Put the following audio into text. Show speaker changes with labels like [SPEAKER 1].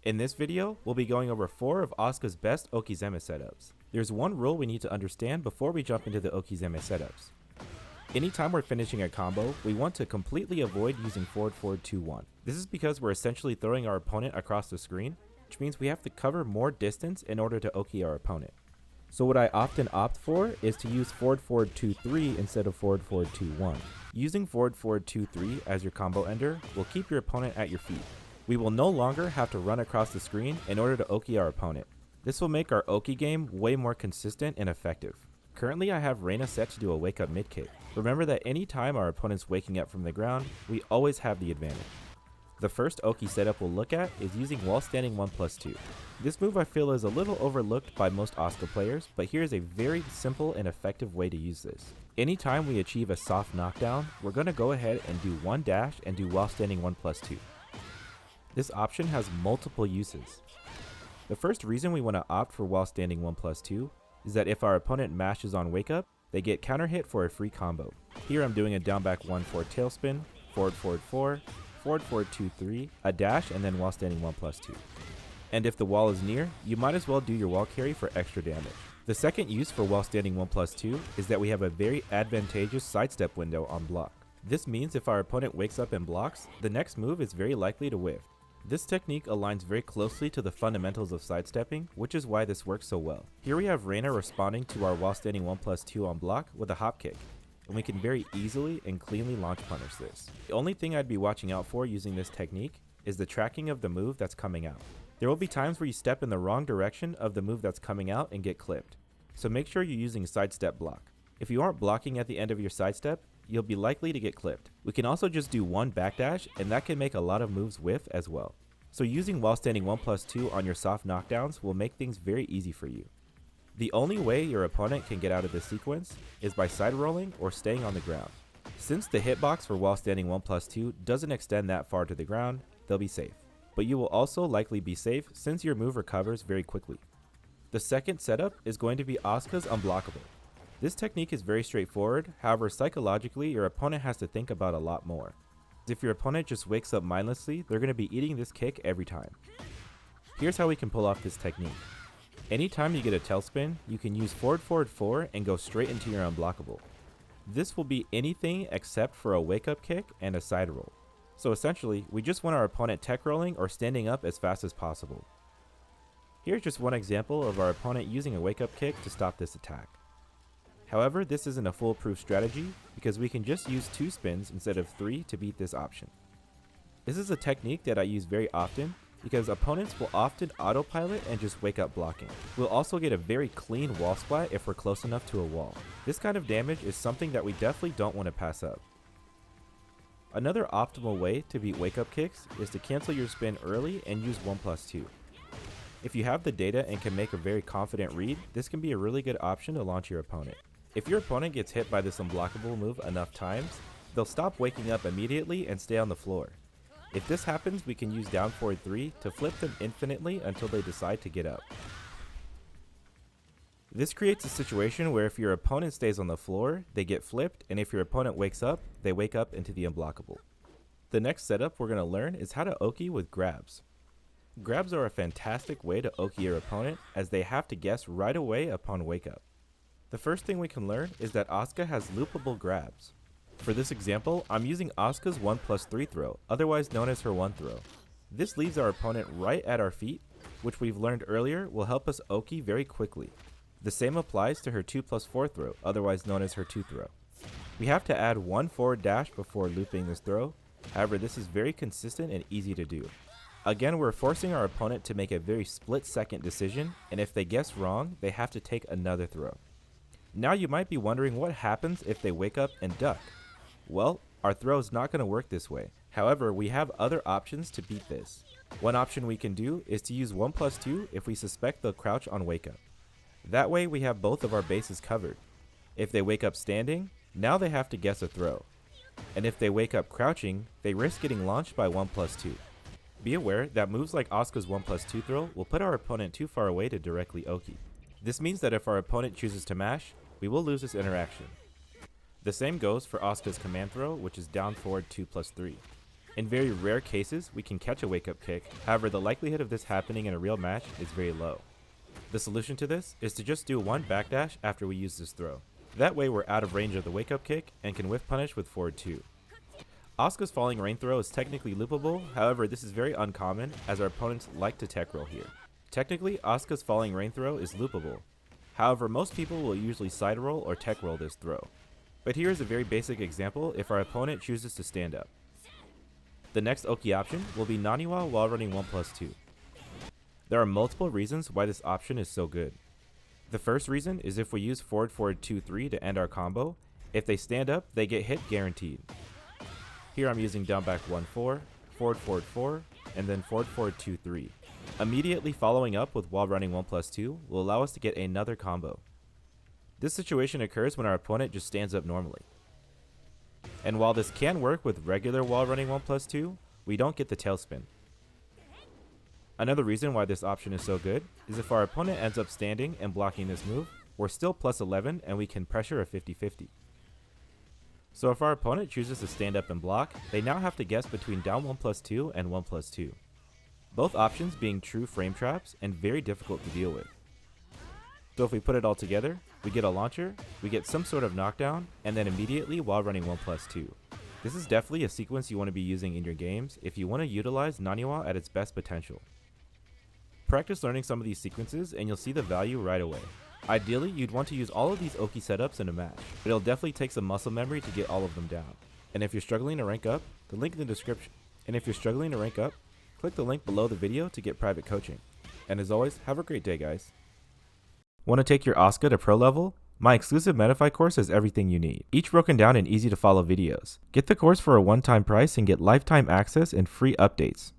[SPEAKER 1] In this video, we'll be going over 4 of Asuka's best Okizeme setups. There's one rule we need to understand before we jump into the Okizeme setups. Anytime we're finishing a combo, we want to completely avoid using forward forward 2-1. This is because we're essentially throwing our opponent across the screen, which means we have to cover more distance in order to Oki our opponent. So what I often opt for is to use forward forward 2-3 instead of forward forward 2-1. Using forward forward 2-3 as your combo ender will keep your opponent at your feet. We will no longer have to run across the screen in order to Oki our opponent. This will make our Oki game way more consistent and effective. Currently I have Reina set to do a wake up mid kick. Remember that any time our opponent's waking up from the ground, we always have the advantage. The first Oki setup we'll look at is using wall standing 1+2. This move I feel is a little overlooked by most Asuka players, but here's a very simple and effective way to use this. Anytime we achieve a soft knockdown, we're going to go ahead and do one dash and do wall standing 1+2. This option has multiple uses. The first reason we want to opt for wall standing 1+2 is that if our opponent mashes on wake up, they get counter hit for a free combo. Here I'm doing a down back 1-4 tailspin, forward forward 4, forward forward 2-3, a dash, and then wall standing 1+2. And if the wall is near, you might as well do your wall carry for extra damage. The second use for wall standing 1+2 is that we have a very advantageous sidestep window on block. This means if our opponent wakes up and blocks, the next move is very likely to whiff. This technique aligns very closely to the fundamentals of sidestepping, which is why this works so well. Here we have Reina responding to our wall standing 1+2 on block with a hop kick, and we can very easily and cleanly launch punish this. The only thing I'd be watching out for using this technique is the tracking of the move that's coming out. There will be times where you step in the wrong direction of the move that's coming out and get clipped, so make sure you're using sidestep block. If you aren't blocking at the end of your sidestep, you'll be likely to get clipped. We can also just do one backdash, and that can make a lot of moves whiff as well. So using wall standing 1+2 on your soft knockdowns will make things very easy for you. The only way your opponent can get out of this sequence is by side rolling or staying on the ground. Since the hitbox for wall standing 1+2 doesn't extend that far to the ground, they'll be safe. But you will also likely be safe since your move recovers very quickly. The second setup is going to be Asuka's Unblockable. This technique is very straightforward, however psychologically your opponent has to think about a lot more. If your opponent just wakes up mindlessly, they're going to be eating this kick every time. Here's how we can pull off this technique. Anytime you get a tailspin, you can use forward forward 4 and go straight into your Unblockable. This will be anything except for a wake up kick and a side roll. So essentially, we just want our opponent tech rolling or standing up as fast as possible. Here's just one example of our opponent using a wake up kick to stop this attack. However, this isn't a foolproof strategy because we can just use 2 spins instead of 3 to beat this option. This is a technique that I use very often because opponents will often autopilot and just wake up blocking. We'll also get a very clean wall splat if we're close enough to a wall. This kind of damage is something that we definitely don't want to pass up. Another optimal way to beat wake up kicks is to cancel your spin early and use 1+2. If you have the data and can make a very confident read, this can be a really good option to launch your opponent. If your opponent gets hit by this unblockable move enough times, they'll stop waking up immediately and stay on the floor. If this happens, we can use down forward 3 to flip them infinitely until they decide to get up. This creates a situation where if your opponent stays on the floor, they get flipped, and if your opponent wakes up, they wake up into the unblockable. The next setup we're going to learn is how to Oki with grabs. Grabs are a fantastic way to Oki your opponent as they have to guess right away upon wake up. The first thing we can learn is that Asuka has loopable grabs. For this example, I'm using Asuka's 1+3 throw, otherwise known as her 1 throw. This leaves our opponent right at our feet, which we've learned earlier will help us Oki very quickly. The same applies to her 2+4 throw, otherwise known as her 2 throw. We have to add one forward dash before looping this throw, however this is very consistent and easy to do. Again, we're forcing our opponent to make a very split-second decision, and if they guess wrong, they have to take another throw. Now you might be wondering what happens if they wake up and duck. Well, our throw is not going to work this way. However, we have other options to beat this. One option we can do is to use 1+2 if we suspect they'll crouch on wake up. That way we have both of our bases covered. If they wake up standing, now they have to guess a throw. And if they wake up crouching, they risk getting launched by 1+2. Be aware that moves like Asuka's 1+2 throw will put our opponent too far away to directly Oki. This means that if our opponent chooses to mash, we will lose this interaction. The same goes for Asuka's command throw, which is down forward 2+3. In very rare cases, we can catch a wake-up kick, however the likelihood of this happening in a real match is very low. The solution to this is to just do one backdash after we use this throw. That way we're out of range of the wake-up kick and can whiff punish with forward 2. Asuka's falling rain throw is technically loopable, however this is very uncommon as our opponents like to tech roll here. Technically, Asuka's falling rain throw is loopable, however most people will usually side roll or tech roll this throw. But here is a very basic example if our opponent chooses to stand up. The next Oki option will be Naniwa while running 1+2. There are multiple reasons why this option is so good. The first reason is if we use forward 2-3 to end our combo, if they stand up, they get hit guaranteed. Here I'm using down back 1-4, forward 4, and then forward 2-3. Immediately following up with while running 1+2 will allow us to get another combo. This situation occurs when our opponent just stands up normally. And while this can work with regular while running 1+2, we don't get the tailspin. Another reason why this option is so good is if our opponent ends up standing and blocking this move, we're still +11 and we can pressure a 50-50. So if our opponent chooses to stand up and block, they now have to guess between down 1+2 and 1+2. Both options being true frame traps and very difficult to deal with. So if we put it all together, we get a launcher, we get some sort of knockdown, and then immediately while running 1+2. This is definitely a sequence you want to be using in your games if you want to utilize Naniwa at its best potential. Practice learning some of these sequences and you'll see the value right away. Ideally, you'd want to use all of these Oki setups in a match, but it'll definitely take some muscle memory to get all of them down. And if you're struggling to rank up, the link in the description. Click the link below the video to get private coaching. And as always, have a great day, guys. Want to take your Asuka to pro level? My exclusive Metafy course has everything you need, each broken down in easy to follow videos. Get the course for a one-time price and get lifetime access and free updates.